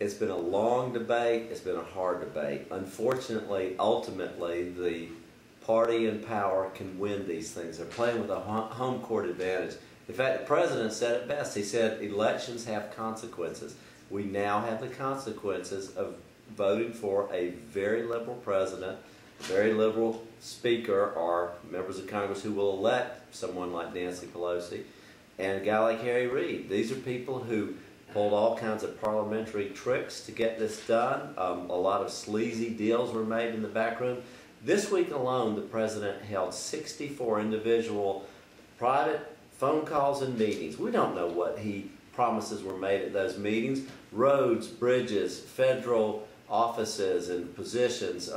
It's been a long debate. It's been a hard debate. Unfortunately, ultimately, the party in power can win these things. They're playing with a home court advantage. In fact, the president said it best. He said, elections have consequences. We now have the consequences of voting for a very liberal president, very liberal speaker, or members of Congress who will elect someone like Nancy Pelosi, and a guy like Harry Reid. These are people who pulled all kinds of parliamentary tricks to get this done. A lot of sleazy deals were made in the back room. This week alone, the president held 64 individual private phone calls and meetings. We don't know what promises were made at those meetings. Roads, bridges, federal offices and positions,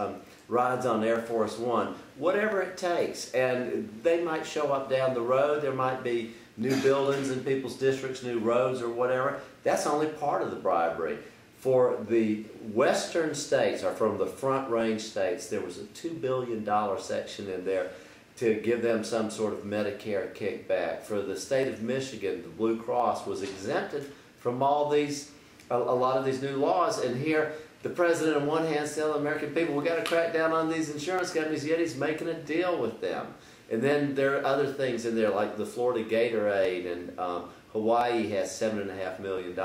rides on Air Force One, whatever it takes. And they might show up down the road. There might be new buildings in people's districts, new roads or whatever. That's only part of the bribery. For the western states, or from the front range states, there was a $2 billion section in there to give them some sort of Medicare kickback. For the state of Michigan, the Blue Cross was exempted from all these, a lot of these new laws. And here, the president on one hand is telling American people, we've got to crack down on these insurance companies, yet he's making a deal with them. And then there are other things in there, like the Florida Gatorade, and Hawaii has $7.5 million.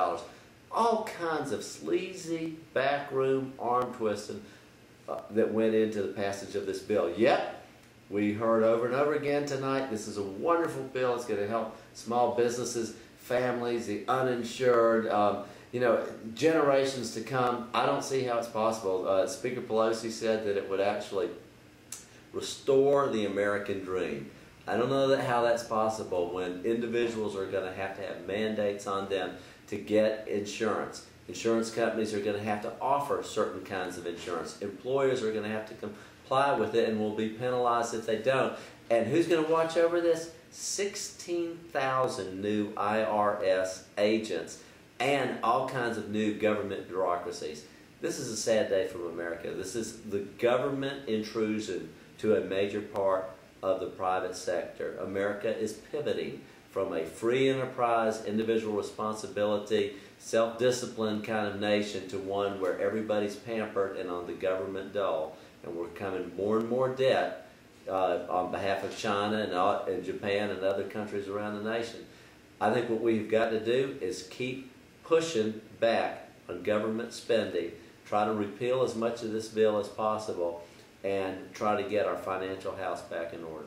All kinds of sleazy, backroom, arm twisting that went into the passage of this bill. Yet, we heard over and over again tonight, this is a wonderful bill. It's going to help small businesses, families, the uninsured, generations to come. I don't see how it's possible. Speaker Pelosi said that it would actually restore the American dream. I don't know how that's possible when individuals are going to have mandates on them to get insurance. Insurance companies are going to have to offer certain kinds of insurance. Employers are going to have to comply with it and will be penalized if they don't. And who's going to watch over this? 16,000 new IRS agents and all kinds of new government bureaucracies. This is a sad day for America. This is the government intrusion to a major part of the private sector. America is pivoting from a free enterprise, individual responsibility, self-discipline kind of nation to one where everybody's pampered and on the government dole. And we're becoming more and more debt on behalf of China and Japan and other countries around the nation. I think what we've got to do is keep pushing back on government spending, try to repeal as much of this bill as possible, and try to get our financial house back in order.